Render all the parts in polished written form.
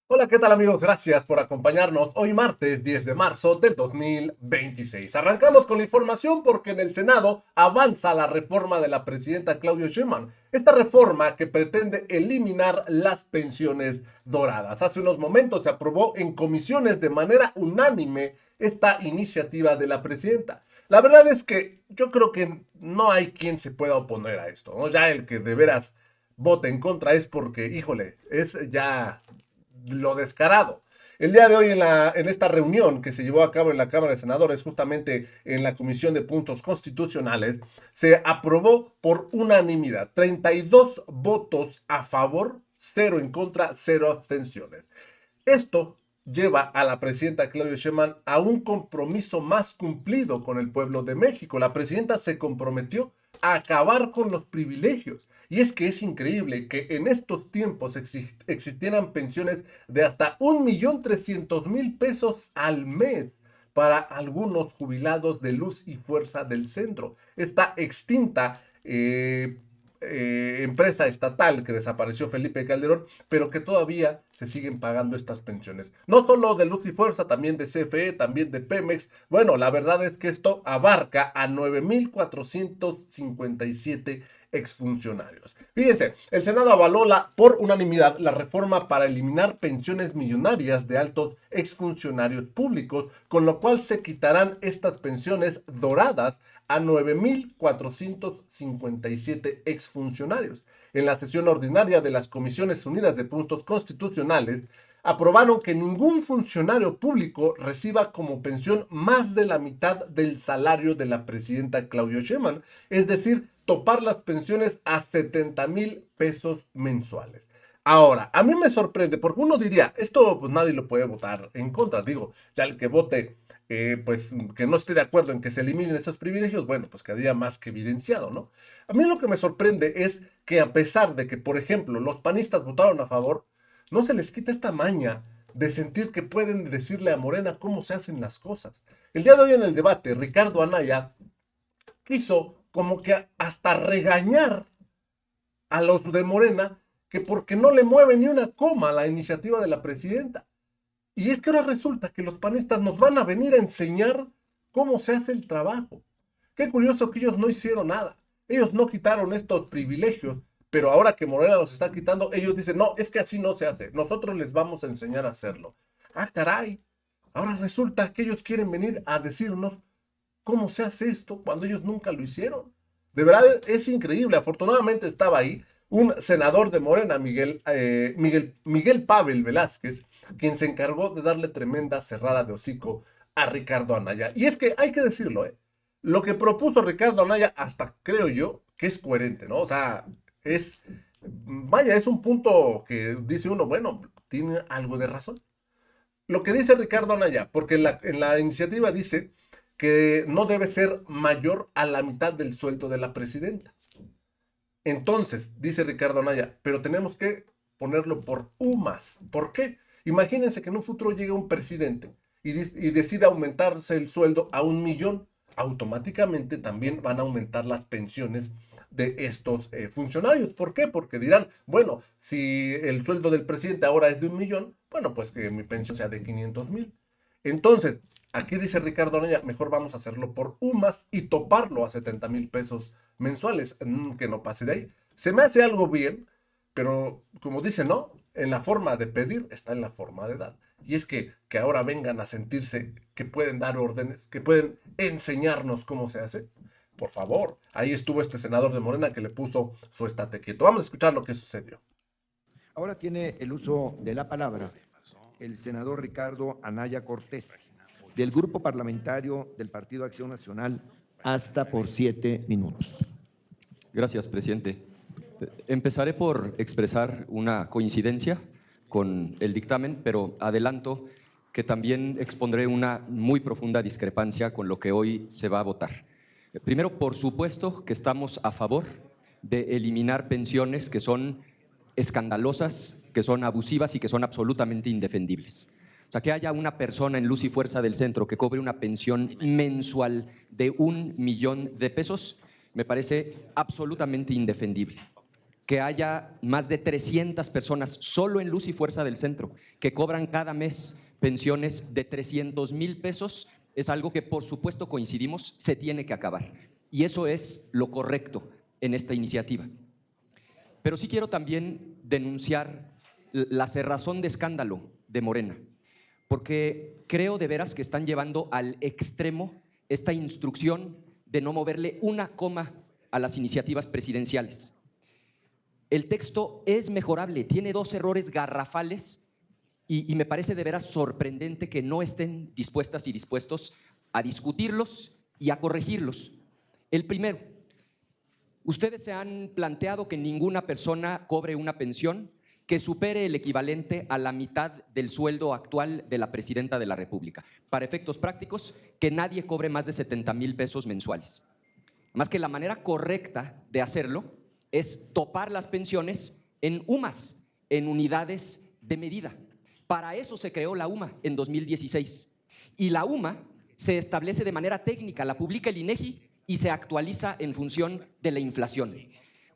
Hola, ¿qué tal amigos? Gracias por acompañarnos hoy martes 10 de marzo del 2026. Arrancamos con la información porque en el Senado avanza la reforma de la presidenta Claudia Sheinbaum. Esta reforma que pretende eliminar las pensiones doradas. Hace unos momentos se aprobó en comisiones de manera unánime esta iniciativa de la presidenta. La verdad es que yo creo que no hay quien se pueda oponer a esto, ¿no? Ya el que de veras vote en contra es porque, híjole, es ya lo descarado. El día de hoy en esta reunión que se llevó a cabo en la Cámara de Senadores, justamente en la Comisión de Puntos Constitucionales, se aprobó por unanimidad, 32 votos a favor, 0 en contra, 0 abstenciones. Esto lleva a la presidenta Claudia Sheinbaum a un compromiso más cumplido con el pueblo de México. La presidenta se comprometió a acabar con los privilegios. Y es que es increíble que en estos tiempos existieran pensiones de hasta 1.300.000 pesos al mes para algunos jubilados de Luz y Fuerza del Centro. Esta extinta empresa estatal que desapareció Felipe Calderón, pero que todavía se siguen pagando estas pensiones. No solo de Luz y Fuerza, también de CFE, también de Pemex. Bueno, la verdad es que esto abarca a 9.457 exfuncionarios. Fíjense, el Senado avaló por unanimidad la reforma para eliminar pensiones millonarias de altos exfuncionarios públicos, con lo cual se quitarán estas pensiones doradas a 9.457 exfuncionarios. En la sesión ordinaria de las Comisiones Unidas de Puntos Constitucionales, aprobaron que ningún funcionario público reciba como pensión más de la mitad del salario de la presidenta Claudia Sheinbaum, es decir, topar las pensiones a 70,000 pesos mensuales. Ahora, a mí me sorprende, porque uno diría, esto pues nadie lo puede votar en contra, digo, ya el que vote pues que no esté de acuerdo en que se eliminen esos privilegios, bueno, pues quedaría más que evidenciado, ¿no? A mí lo que me sorprende es que a pesar de que, por ejemplo, los panistas votaron a favor, no se les quita esta maña de sentir que pueden decirle a Morena cómo se hacen las cosas. El día de hoy en el debate, Ricardo Anaya quiso como que hasta regañar a los de Morena que porque no le mueve ni una coma a la iniciativa de la presidenta. Y es que ahora resulta que los panistas nos van a venir a enseñar cómo se hace el trabajo. Qué curioso que ellos no hicieron nada. Ellos no quitaron estos privilegios, pero ahora que Morena los está quitando, ellos dicen, no, es que así no se hace. Nosotros les vamos a enseñar a hacerlo. Ah, caray. Ahora resulta que ellos quieren venir a decirnos cómo se hace esto cuando ellos nunca lo hicieron. De verdad es increíble. Afortunadamente estaba ahí un senador de Morena, Miguel Pavel Velázquez, quien se encargó de darle tremenda cerrada de hocico a Ricardo Anaya. Y es que hay que decirlo, ¿eh? Lo que propuso Ricardo Anaya, hasta creo yo que es coherente, ¿no? O sea, vaya, es un punto que dice uno, bueno, tiene algo de razón. Lo que dice Ricardo Anaya, porque en la iniciativa dice que no debe ser mayor a la mitad del sueldo de la presidenta. Entonces, dice Ricardo Anaya, pero tenemos que ponerlo por UMAS. ¿Por qué? Imagínense que en un futuro llegue un presidente y decida aumentarse el sueldo a 1 millón. Automáticamente también van a aumentar las pensiones de estos funcionarios. ¿Por qué? Porque dirán, bueno, si el sueldo del presidente ahora es de 1 millón, bueno, pues que mi pensión sea de 500,000. Entonces, aquí dice Ricardo Anaya, mejor vamos a hacerlo por UMAS y toparlo a 70,000 pesos mensuales, que no pase de ahí. Se me hace algo bien, pero como dice, no, en la forma de pedir está en la forma de dar. Y es que ahora vengan a sentirse que pueden dar órdenes, que pueden enseñarnos cómo se hace. Por favor, ahí estuvo este senador de Morena que le puso su estate quieto. Vamos a escuchar lo que sucedió. Ahora tiene el uso de la palabra el senador Ricardo Anaya Cortés, del Grupo Parlamentario del Partido Acción Nacional, hasta por 7 minutos. Gracias, presidente. Empezaré por expresar una coincidencia con el dictamen, pero adelanto que también expondré una muy profunda discrepancia con lo que hoy se va a votar. Primero, por supuesto que estamos a favor de eliminar pensiones que son escandalosas, que son abusivas y que son absolutamente indefendibles. O sea, que haya una persona en Luz y Fuerza del Centro que cobre una pensión mensual de 1 millón de pesos me parece absolutamente indefendible. que haya más de 300 personas solo en Luz y Fuerza del Centro que cobran cada mes pensiones de 300,000 pesos, es algo que por supuesto coincidimos, se tiene que acabar. Y eso es lo correcto en esta iniciativa. Pero sí quiero también denunciar la cerrazón de escándalo de Morena, porque creo de veras que están llevando al extremo esta instrucción de no moverle una coma a las iniciativas presidenciales. El texto es mejorable, tiene 2 errores garrafales y me parece de veras sorprendente que no estén dispuestas y dispuestos a discutirlos y a corregirlos. El primero, ustedes se han planteado que ninguna persona cobre una pensión que supere el equivalente a la mitad del sueldo actual de la presidenta de la República. Para efectos prácticos, que nadie cobre más de 70,000 pesos mensuales. Más que la manera correcta de hacerlo es topar las pensiones en UMAS, en unidades de medida. Para eso se creó la UMA en 2016. Y la UMA se establece de manera técnica, la publica el INEGI y se actualiza en función de la inflación.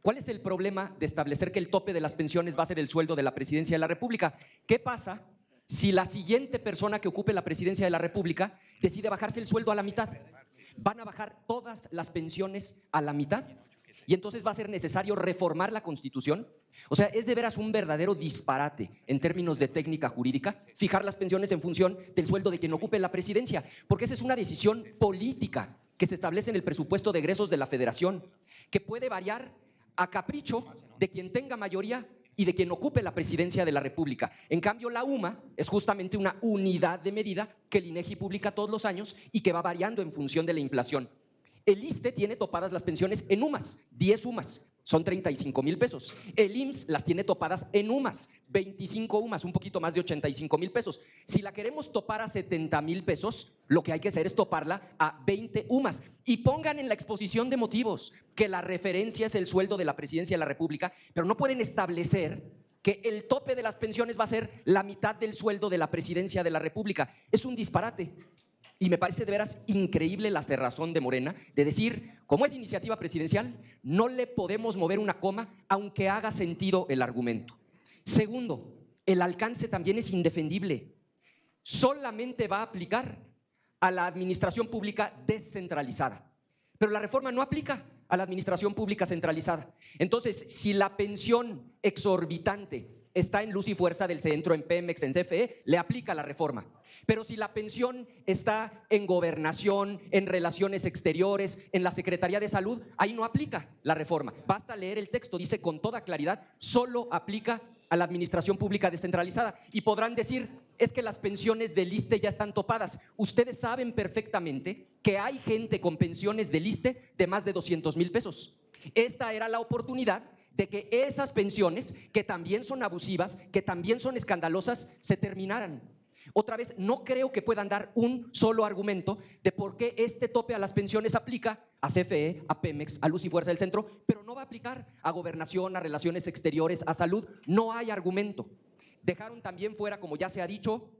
¿Cuál es el problema de establecer que el tope de las pensiones va a ser el sueldo de la presidencia de la República? ¿Qué pasa si la siguiente persona que ocupe la presidencia de la República decide bajarse el sueldo a la mitad? ¿Van a bajar todas las pensiones a la mitad? Y entonces va a ser necesario reformar la Constitución. O sea, es de veras un verdadero disparate en términos de técnica jurídica fijar las pensiones en función del sueldo de quien ocupe la presidencia, porque esa es una decisión política que se establece en el presupuesto de egresos de la Federación, que puede variar a capricho de quien tenga mayoría y de quien ocupe la presidencia de la República. En cambio, la UMA es justamente una unidad de medida que el INEGI publica todos los años y que va variando en función de la inflación. El ISSSTE tiene topadas las pensiones en UMAS, 10 UMAS, son 35,000 pesos. El IMSS las tiene topadas en UMAS, 25 UMAS, un poquito más de 85,000 pesos. Si la queremos topar a 70,000 pesos, lo que hay que hacer es toparla a 20 UMAS. Y pongan en la exposición de motivos que la referencia es el sueldo de la presidencia de la República, pero no pueden establecer que el tope de las pensiones va a ser la mitad del sueldo de la presidencia de la República. Es un disparate. Y me parece de veras increíble la cerrazón de Morena de decir, como es iniciativa presidencial, no le podemos mover una coma aunque haga sentido el argumento. Segundo, el alcance también es indefendible. Solamente va a aplicar a la administración pública descentralizada, pero la reforma no aplica a la administración pública centralizada. Entonces, si la pensión exorbitante está en Luz y Fuerza del Centro, en Pemex, en CFE, le aplica la reforma. Pero si la pensión está en Gobernación, en Relaciones Exteriores, en la Secretaría de Salud, ahí no aplica la reforma. Basta leer el texto, dice con toda claridad, solo aplica a la administración pública descentralizada. Y podrán decir, es que las pensiones del ISSSTE ya están topadas. Ustedes saben perfectamente que hay gente con pensiones del ISSSTE de más de 200,000 pesos. Esta era la oportunidad de que esas pensiones, que también son abusivas, que también son escandalosas, se terminaran. Otra vez, no creo que puedan dar un solo argumento de por qué este tope a las pensiones aplica a CFE, a Pemex, a Luz y Fuerza del Centro, pero no va a aplicar a Gobernación, a Relaciones Exteriores, a Salud. No hay argumento. Dejaron también fuera, como ya se ha dicho,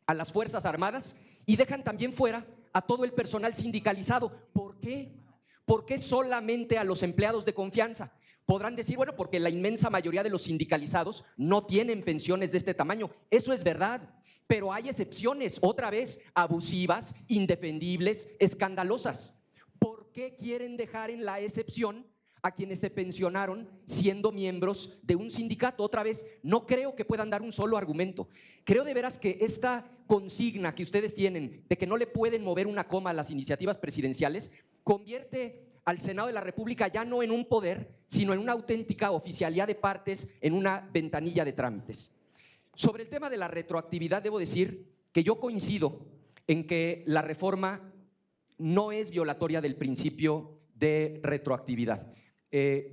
a las Fuerzas Armadas y dejan también fuera a todo el personal sindicalizado. ¿Por qué? ¿Por qué solamente a los empleados de confianza? Podrán decir, bueno, porque la inmensa mayoría de los sindicalizados no tienen pensiones de este tamaño. Eso es verdad, pero hay excepciones, otra vez, abusivas, indefendibles, escandalosas. ¿Por qué quieren dejar en la excepción a quienes se pensionaron siendo miembros de un sindicato? Otra vez, no creo que puedan dar un solo argumento. Creo de veras que esta consigna que ustedes tienen de que no le pueden mover una coma a las iniciativas presidenciales convierte al Senado de la República ya no en un poder, sino en una auténtica oficialía de partes, en una ventanilla de trámites. Sobre el tema de la retroactividad, debo decir que yo coincido en que la reforma no es violatoria del principio de retroactividad.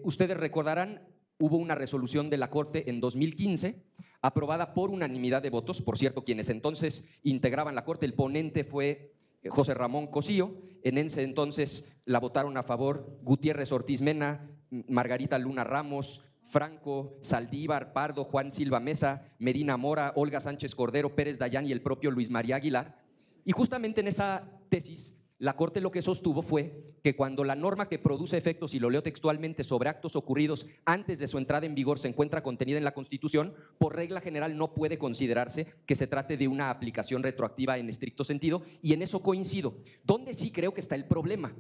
Ustedes recordarán, hubo una resolución de la Corte en 2015, aprobada por unanimidad de votos. Por cierto, quienes entonces integraban la Corte, el ponente fue José Ramón Cosío. En ese entonces la votaron a favor Gutiérrez Ortiz Mena, Margarita Luna Ramos, Franco, Saldívar, Pardo, Juan Silva Mesa, Medina Mora, Olga Sánchez Cordero, Pérez Dayán y el propio Luis María Aguilar. Y justamente en esa tesis la Corte lo que sostuvo fue que cuando la norma que produce efectos, y lo leo textualmente, sobre actos ocurridos antes de su entrada en vigor se encuentra contenida en la Constitución, por regla general no puede considerarse que se trate de una aplicación retroactiva en estricto sentido, y en eso coincido. ¿Dónde sí creo que está el problema?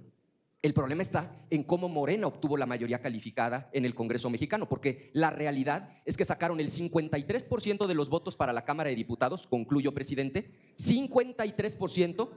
El problema está en cómo Morena obtuvo la mayoría calificada en el Congreso mexicano, porque la realidad es que sacaron el 53% de los votos para la Cámara de Diputados, concluyo, presidente, 53%,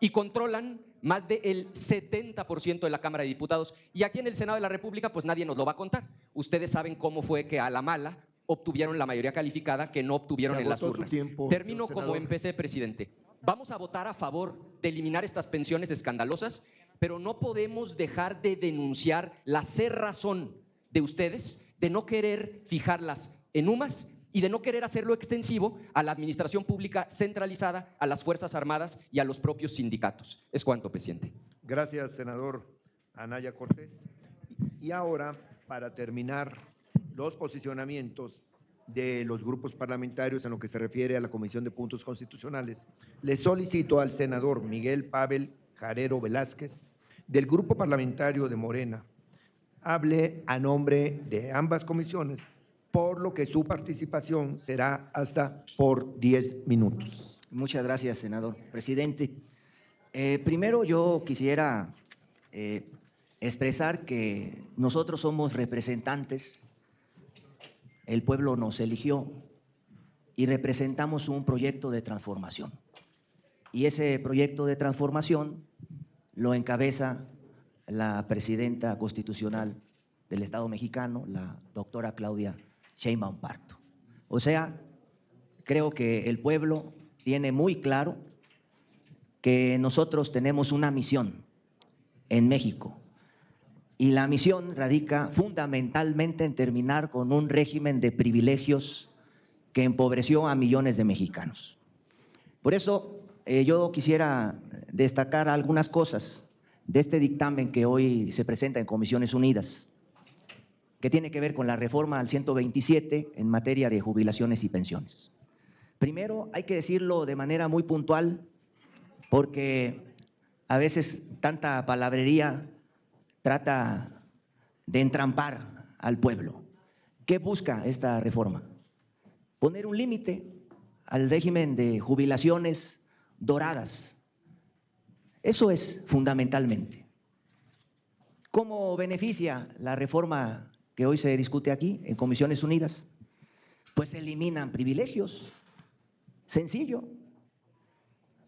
y controlan más del 70% de la Cámara de Diputados. Y aquí en el Senado de la República, pues nadie nos lo va a contar. Ustedes saben cómo fue que a la mala obtuvieron la mayoría calificada que no obtuvieron en las urnas. Termino como empecé, presidente. Vamos a votar a favor de eliminar estas pensiones escandalosas, pero no podemos dejar de denunciar la cerrazón de ustedes de no querer fijarlas en UMAS y de no querer hacerlo extensivo a la administración pública centralizada, a las Fuerzas Armadas y a los propios sindicatos. Es cuanto, presidente. Gracias, senador Anaya Cortés. Y ahora, para terminar los posicionamientos de los grupos parlamentarios en lo que se refiere a la Comisión de Puntos Constitucionales, le solicito al senador Miguel Pavel Jarero Velázquez, del Grupo Parlamentario de Morena, hable a nombre de ambas comisiones, por lo que su participación será hasta por 10 minutos. Muchas gracias, senador presidente. Primero yo quisiera expresar que nosotros somos representantes, el pueblo nos eligió y representamos un proyecto de transformación. Y ese proyecto de transformación lo encabeza la presidenta constitucional del Estado mexicano, la doctora Claudia Sheinbaum Pardo. O sea, creo que el pueblo tiene muy claro que nosotros tenemos una misión en México, y la misión radica fundamentalmente en terminar con un régimen de privilegios que empobreció a millones de mexicanos. Por eso yo quisiera destacar algunas cosas de este dictamen que hoy se presenta en Comisiones Unidas, que tiene que ver con la reforma al 127 en materia de jubilaciones y pensiones. Primero, hay que decirlo de manera muy puntual, porque a veces tanta palabrería trata de entrampar al pueblo. ¿Qué busca esta reforma? Poner un límite al régimen de jubilaciones doradas. Eso es fundamentalmente. ¿Cómo beneficia la reforma que hoy se discute aquí en Comisiones Unidas? Pues eliminan privilegios. Sencillo.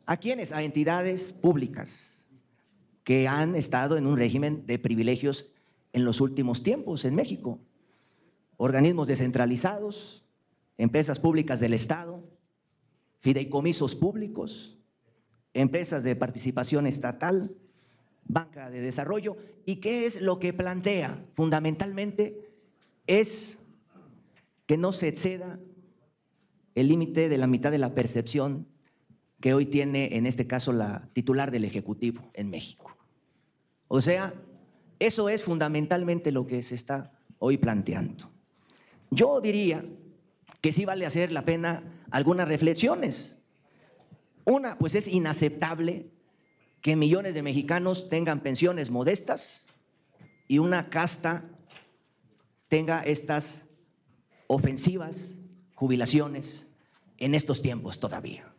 ¿A quiénes? A entidades públicas que han estado en un régimen de privilegios en los últimos tiempos en México. Organismos descentralizados, empresas públicas del Estado, fideicomisos públicos, empresas de participación estatal, banca de desarrollo. ¿Y qué es lo que plantea? Fundamentalmente es que no se exceda el límite de la mitad de la percepción que hoy tiene, en este caso, la titular del Ejecutivo en México. O sea, eso es fundamentalmente lo que se está hoy planteando. Yo diría que sí vale hacer la pena algunas reflexiones. Una, pues es inaceptable que millones de mexicanos tengan pensiones modestas y una casta tenga estas ofensivas jubilaciones en estos tiempos todavía.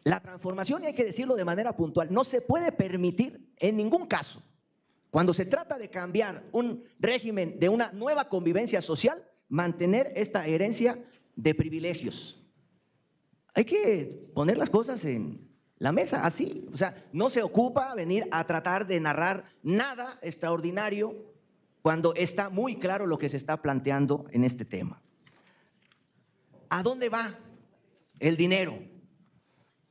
La transformación, y hay que decirlo de manera puntual, no se puede permitir en ningún caso, cuando se trata de cambiar un régimen de una nueva convivencia social, mantener esta herencia de privilegios. Hay que poner las cosas en la mesa, así. O sea, no se ocupa venir a tratar de narrar nada extraordinario cuando está muy claro lo que se está planteando en este tema. ¿A dónde va el dinero?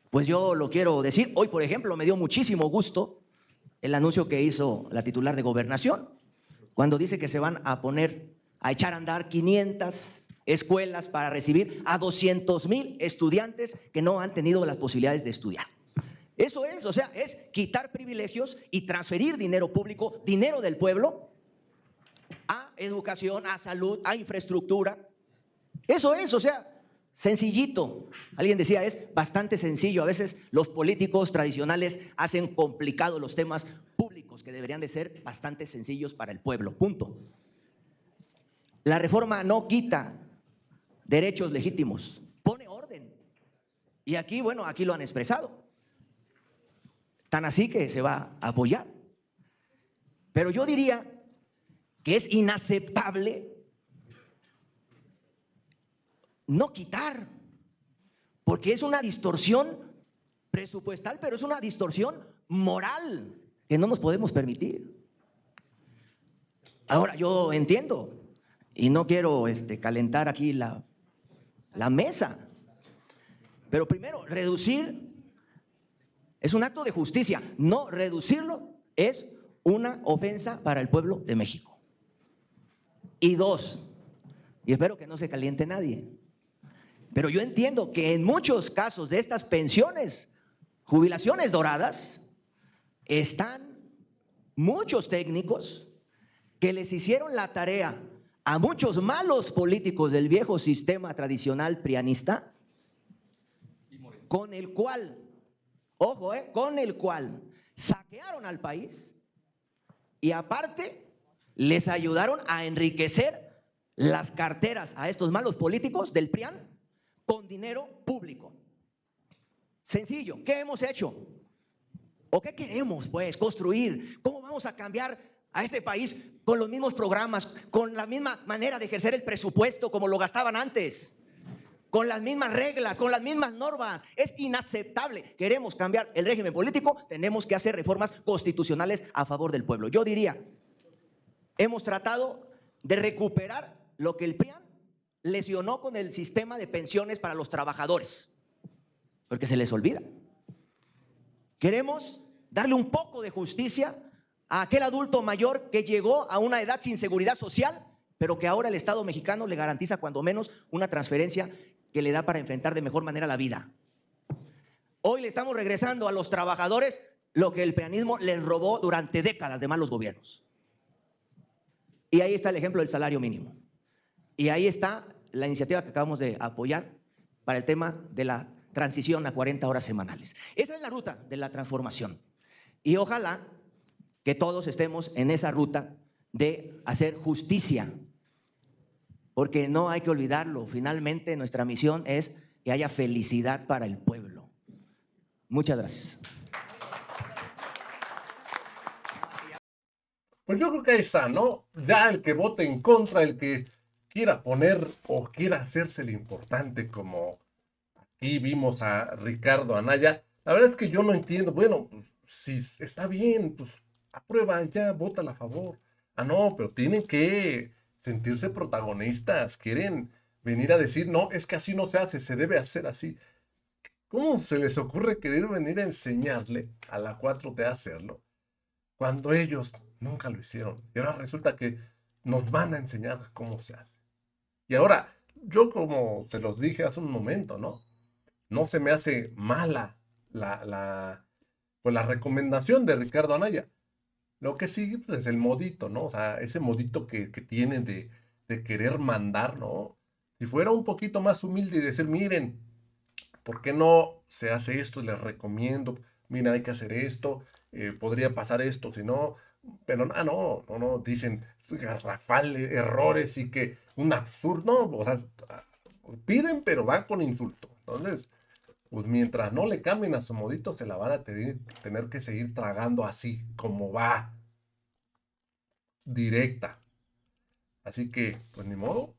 Pues yo lo quiero decir. Hoy, por ejemplo, me dio muchísimo gusto el anuncio que hizo la titular de Gobernación, cuando dice que se van a poner a echar a andar 500 escuelas para recibir a 200,000 estudiantes que no han tenido las posibilidades de estudiar. Eso es, o sea, es quitar privilegios y transferir dinero público, dinero del pueblo, a educación, a salud, a infraestructura. Eso es, o sea, sencillito. Alguien decía, es bastante sencillo. A veces los políticos tradicionales hacen complicados los temas públicos que deberían de ser bastante sencillos para el pueblo. Punto. La reforma no quita derechos legítimos, pone orden. Y aquí, bueno, aquí lo han expresado. Tan así que se va a apoyar. Pero yo diría que es inaceptable no quitar, porque es una distorsión presupuestal, pero es una distorsión moral que no nos podemos permitir. Ahora, yo entiendo, y no quiero calentar aquí la mesa, pero primero, reducir es un acto de justicia. No reducirlo es una ofensa para el pueblo de México. Y dos, y espero que no se caliente nadie, pero yo entiendo que en muchos casos de estas pensiones, jubilaciones doradas, están muchos técnicos que les hicieron la tarea a muchos malos políticos del viejo sistema tradicional prianista, con el cual, ojo, con el cual saquearon al país y aparte les ayudaron a enriquecer las carteras a estos malos políticos del PRIAN con dinero público. Sencillo, ¿qué hemos hecho? ¿O qué queremos, pues, construir? ¿Cómo vamos a cambiar a este país con los mismos programas, con la misma manera de ejercer el presupuesto como lo gastaban antes? Con las mismas reglas, con las mismas normas. Es inaceptable. Queremos cambiar el régimen político, tenemos que hacer reformas constitucionales a favor del pueblo. Yo diría, hemos tratado de recuperar lo que el PRIAN lesionó con el sistema de pensiones para los trabajadores, porque se les olvida. Queremos darle un poco de justicia a aquel adulto mayor que llegó a una edad sin seguridad social, pero que ahora el Estado mexicano le garantiza cuando menos una transferencia que le da para enfrentar de mejor manera la vida. Hoy le estamos regresando a los trabajadores lo que el prianismo les robó durante décadas de malos gobiernos. Y ahí está el ejemplo del salario mínimo. Y ahí está la iniciativa que acabamos de apoyar para el tema de la transición a 40 horas semanales. Esa es la ruta de la transformación. Y ojalá que todos estemos en esa ruta de hacer justicia, porque no hay que olvidarlo. Finalmente, nuestra misión es que haya felicidad para el pueblo. Muchas gracias. Pues yo creo que ahí está, ¿no? Ya el que vote en contra, el que quiera poner o quiera hacerse el importante, como aquí vimos a Ricardo Anaya, la verdad es que yo no entiendo. Bueno, pues, si está bien, pues aprueba ya, vótala a favor. Ah, no, pero tienen que sentirse protagonistas, quieren venir a decir, no, es que así no se hace, se debe hacer así. ¿Cómo se les ocurre querer venir a enseñarle a la 4T a hacerlo cuando ellos nunca lo hicieron? Y ahora resulta que nos van a enseñar cómo se hace. Y ahora, yo como te los dije hace un momento, ¿no? No se me hace mala pues la recomendación de Ricardo Anaya. Lo que sigue pues, es el modito, ¿no? O sea, ese modito que tienen de querer mandar, ¿no? Si fuera un poquito más humilde y decir, miren, ¿por qué no se hace esto? Les recomiendo, mira, hay que hacer esto, podría pasar esto, si no, pero no, dicen garrafal, errores y que un absurdo, ¿no? O sea, piden, pero van con insulto. Entonces, pues mientras no le cambien a su modito, se la van a tener que seguir tragando así, como va, directa. Así que, pues ni modo,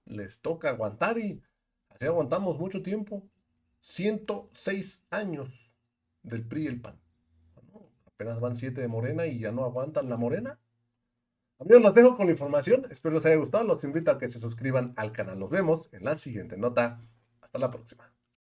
les toca aguantar y así aguantamos mucho tiempo. 106 años del PRI y el PAN. Bueno, apenas van 7 de Morena y ya no aguantan la Morena. Amigos, los dejo con la información. Espero les haya gustado. Los invito a que se suscriban al canal. Nos vemos en la siguiente nota. Hasta la próxima.